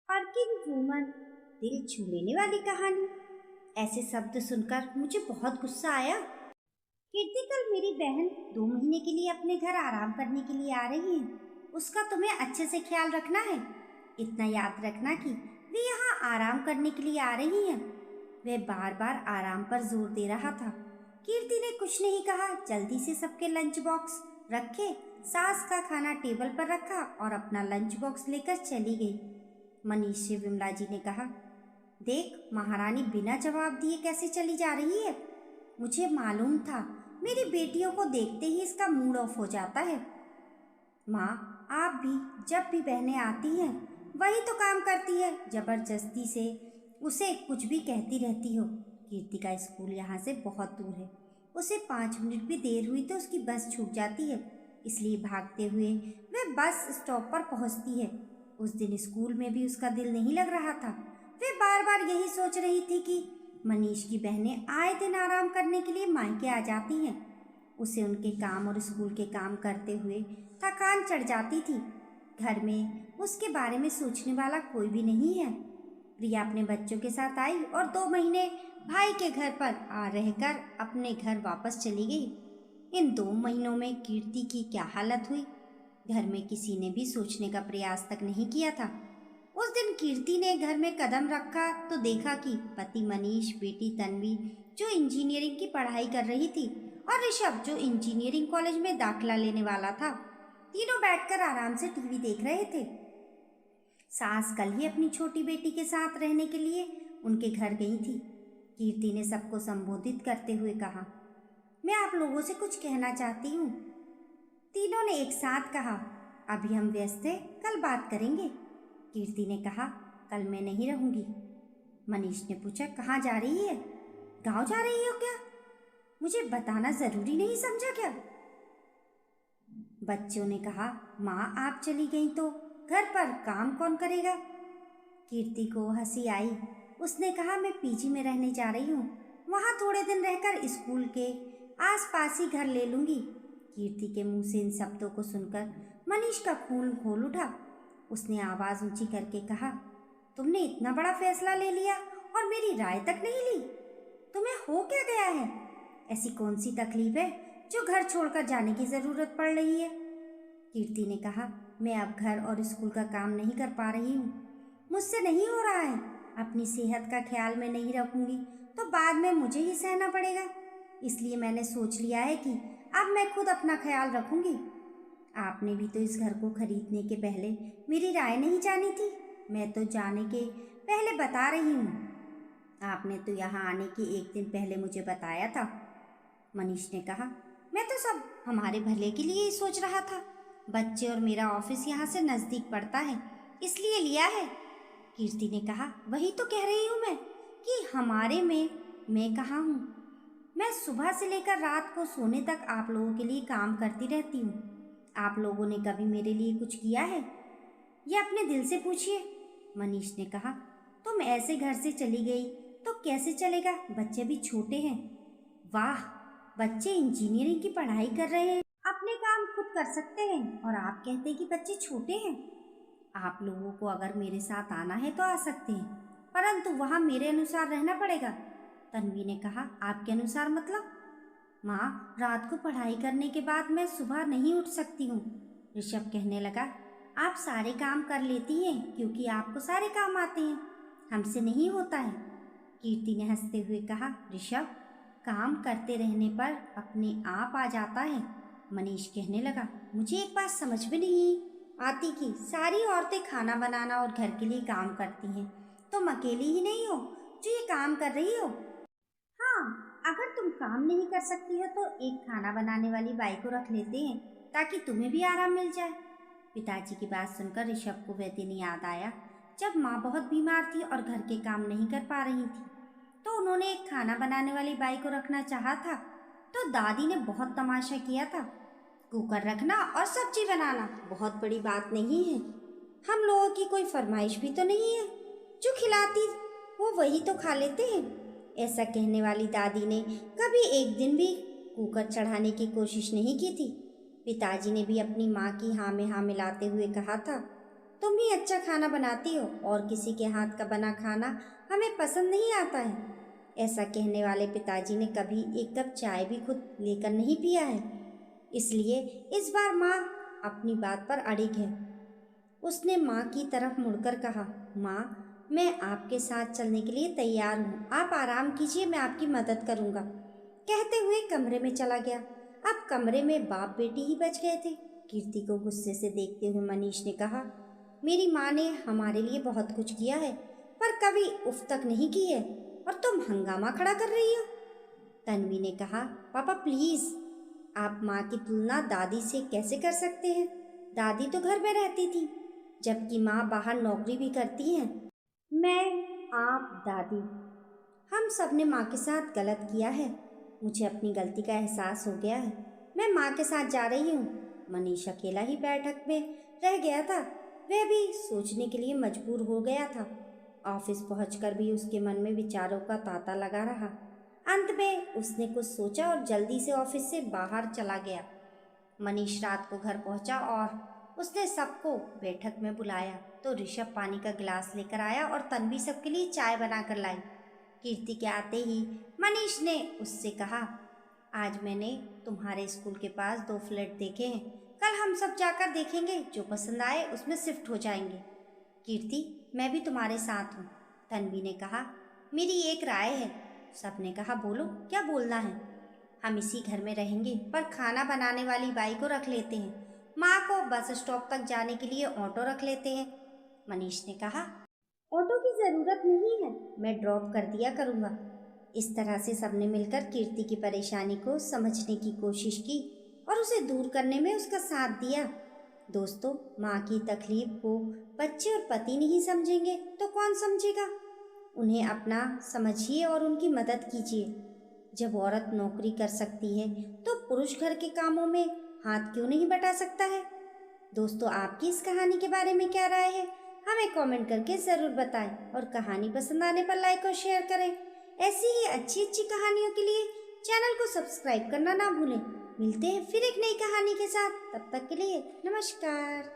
Working woman, दिल छू लेने वाली कहानी। ऐसे शब्द सुनकर मुझे बहुत गुस्सा आया। कीर्ति कल मेरी बहन 2 महीने के लिए अपने घर आराम करने के लिए आ रही है। उसका तुम्हें अच्छे से ख्याल रखना है। इतना याद रखना कि वे यहाँ आराम करने के लिए आ रही हैं। वह बार बार आराम पर जोर दे रहा था। कीर्ति ने कुछ नहीं कहा, जल्दी से सबके लंच बॉक्स रखे, सास का खाना टेबल पर रखा और अपना लंच बॉक्स लेकर चली गई। मनीष से विमला जी ने कहा, देख महारानी बिना जवाब दिए कैसे चली जा रही है। मुझे मालूम था मेरी बेटियों को देखते ही इसका मूड ऑफ हो जाता है। माँ, आप भी जब भी बहनें आती हैं वही तो काम करती है, जबरदस्ती से उसे कुछ भी कहती रहती हो। कीर्ति का स्कूल यहाँ से बहुत दूर है। उसे 5 मिनट भी देर हुई तो उसकी बस छूट जाती है, इसलिए भागते हुए वह बस स्टॉप पर पहुँचती है। उस दिन स्कूल में भी उसका दिल नहीं लग रहा था। वे बार बार यही सोच रही थी कि मनीष की बहनें आए दिन आराम करने के लिए मायके आ जाती हैं। उसे उनके काम और स्कूल के काम करते हुए थकान चढ़ जाती थी। घर में उसके बारे में सोचने वाला कोई भी नहीं है। प्रिया अपने बच्चों के साथ आई और 2 महीने भाई के घर पर आ रहकर अपने घर वापस चली गई। इन 2 महीनों में कीर्ति की क्या हालत हुई, घर में किसी ने भी सोचने का प्रयास तक नहीं किया था। उस दिन कीर्ति ने घर में कदम रखा तो देखा कि पति मनीष, बेटी तन्वी जो इंजीनियरिंग की पढ़ाई कर रही थी और ऋषभ जो इंजीनियरिंग कॉलेज में दाखिला लेने वाला था, तीनों बैठकर आराम से टीवी देख रहे थे। सास कल ही अपनी छोटी बेटी के साथ रहने के लिए उनके घर गई थी। कीर्ति ने सबको संबोधित करते हुए कहा, मैं आप लोगों से कुछ कहना चाहती हूँ। तीनों ने एक साथ कहा, अभी हम व्यस्त हैं, कल बात करेंगे। कीर्ति ने कहा, कल मैं नहीं रहूंगी। मनीष ने पूछा, कहाँ जा रही है? गांव जा रही हो क्या? मुझे बताना जरूरी नहीं समझा क्या? बच्चों ने कहा, माँ आप चली गई तो घर पर काम कौन करेगा? कीर्ति को हंसी आई। उसने कहा, मैं पीजी में रहने जा रही हूँ, वहाँ थोड़े दिन रहकर स्कूल के आसपास ही घर ले लूँगी। कीर्ति के मुंह से इन शब्दों को सुनकर मनीष का खून खौल उठा। उसने आवाज़ ऊंची करके कहा, तुमने इतना बड़ा फैसला ले लिया और मेरी राय तक नहीं ली? तुम्हें हो क्या गया है? ऐसी कौन सी तकलीफ है जो घर छोड़कर जाने की ज़रूरत पड़ रही है? कीर्ति ने कहा, मैं अब घर और स्कूल का काम नहीं कर पा रही हूँ, मुझसे नहीं हो रहा है। अपनी सेहत का ख्याल मैं नहीं रखूँगी तो बाद में मुझे ही सहना पड़ेगा। इसलिए मैंने सोच लिया है कि अब मैं खुद अपना ख्याल रखूँगी। आपने भी तो इस घर को खरीदने के पहले मेरी राय नहीं जानी थी। मैं तो जाने के पहले बता रही हूँ। आपने तो यहाँ आने के एक दिन पहले मुझे बताया था। मनीष ने कहा, मैं तो सब हमारे भले के लिए ही सोच रहा था। बच्चे और मेरा ऑफिस यहाँ से नज़दीक पड़ता है, इसलिए लिया है। कीर्ति ने कहा, वही तो कह रही हूँ मैं कि हमारे में मैं कहाँ हूँ। मैं सुबह से लेकर रात को सोने तक आप लोगों के लिए काम करती रहती हूँ। आप लोगों ने कभी मेरे लिए कुछ किया है? ये अपने दिल से पूछिए। मनीष ने कहा, तुम ऐसे घर से चली गई तो कैसे चलेगा? बच्चे भी छोटे हैं। वाह, बच्चे इंजीनियरिंग की पढ़ाई कर रहे हैं, अपने काम खुद कर सकते हैं और आप कहते हैं कि बच्चे छोटे हैं। आप लोगों को अगर मेरे साथ आना है तो आ सकते हैं, परंतु वहाँ मेरे अनुसार रहना पड़ेगा। तन्वी ने कहा, आपके अनुसार मतलब? माँ, रात को पढ़ाई करने के बाद मैं सुबह नहीं उठ सकती हूँ। ऋषभ कहने लगा, आप सारे काम कर लेती हैं क्योंकि आपको सारे काम आते हैं, हमसे नहीं होता है। कीर्ति ने हंसते हुए कहा, ऋषभ, काम करते रहने पर अपने आप आ जाता है। मनीष कहने लगा, मुझे एक बात समझ में नहीं आती कि सारी औरतें खाना बनाना और घर के लिए काम करती हैं, तुम अकेली ही नहीं हो जो ये काम कर रही हो। हाँ, अगर तुम काम नहीं कर सकती हो तो एक खाना बनाने वाली बाई को रख लेते हैं ताकि तुम्हें भी आराम मिल जाए। पिताजी की बात सुनकर ऋषभ को वह दिन याद आया जब माँ बहुत बीमार थी और घर के काम नहीं कर पा रही थी, तो उन्होंने एक खाना बनाने वाली बाई को रखना चाहा था। तो दादी ने बहुत तमाशा किया था। कुकर रखना और सब्जी बनाना बहुत बड़ी बात नहीं है, हम लोगों की कोई फरमाइश भी तो नहीं है, जो खिलाती वो वही तो खा लेते हैं। ऐसा कहने वाली दादी ने कभी एक दिन भी कुकर चढ़ाने की कोशिश नहीं की थी। पिताजी ने भी अपनी माँ की हाँ में हाँ मिलाते हुए कहा था, तुम ही अच्छा खाना बनाती हो और किसी के हाथ का बना खाना हमें पसंद नहीं आता है। ऐसा कहने वाले पिताजी ने कभी एक कप चाय भी खुद लेकर नहीं पिया है, इसलिए इस बार माँ अपनी बात पर अड़िग है। उसने माँ की तरफ मुड़कर कहा, माँ, मैं आपके साथ चलने के लिए तैयार हूँ, आप आराम कीजिए, मैं आपकी मदद करूँगा। कहते हुए कमरे में चला गया। अब कमरे में बाप बेटी ही बच गए थे। कीर्ति को गुस्से से देखते हुए मनीष ने कहा, मेरी माँ ने हमारे लिए बहुत कुछ किया है, पर कभी उफ तक नहीं की है, और तुम हंगामा खड़ा कर रही हो। तन्वी ने कहा, पापा प्लीज़, आप माँ की तुलना दादी से कैसे कर सकते हैं? दादी तो घर में रहती थी, जबकि माँ बाहर नौकरी भी करती हैं। मैं, आप, दादी, हम सब ने माँ के साथ गलत किया है। मुझे अपनी गलती का एहसास हो गया है। मैं माँ के साथ जा रही हूँ। मनीष अकेला ही बैठक में रह गया था। वह भी सोचने के लिए मजबूर हो गया था। ऑफिस पहुंचकर भी उसके मन में विचारों का तांता लगा रहा। अंत में उसने कुछ सोचा और जल्दी से ऑफिस से बाहर चला गया। मनीष रात को घर पहुंचा और उसने सबको बैठक में बुलाया तो ऋषभ पानी का गिलास लेकर आया और तन्वी सबके लिए चाय बनाकर लाई। कीर्ति के आते ही मनीष ने उससे कहा, आज मैंने तुम्हारे स्कूल के पास 2 फ्लैट देखे हैं, कल हम सब जाकर देखेंगे, जो पसंद आए उसमें शिफ्ट हो जाएंगे। कीर्ति, मैं भी तुम्हारे साथ हूँ, तन्वी ने कहा। मेरी एक राय है। सबने कहा, बोलो, क्या बोलना है? हम इसी घर में रहेंगे, पर खाना बनाने वाली बाई को रख लेते हैं। माँ को बस स्टॉप तक जाने के लिए ऑटो रख लेते हैं। मनीष ने कहा, ऑटो की ज़रूरत नहीं है, मैं ड्रॉप कर दिया करूँगा। इस तरह से सबने मिलकर कीर्ति की परेशानी को समझने की कोशिश की और उसे दूर करने में उसका साथ दिया। दोस्तों, माँ की तकलीफ को बच्चे और पति नहीं समझेंगे तो कौन समझेगा? उन्हें अपना समझिए और उनकी मदद कीजिए। जब औरत नौकरी कर सकती है तो पुरुष घर के कामों में हाथ क्यों नहीं बटा सकता है? दोस्तों, आपकी इस कहानी के बारे में क्या राय है? हमें कमेंट करके ज़रूर बताएं और कहानी पसंद आने पर लाइक और शेयर करें। ऐसी ही अच्छी अच्छी कहानियों के लिए चैनल को सब्सक्राइब करना ना भूलें। मिलते हैं फिर एक नई कहानी के साथ। तब तक के लिए नमस्कार।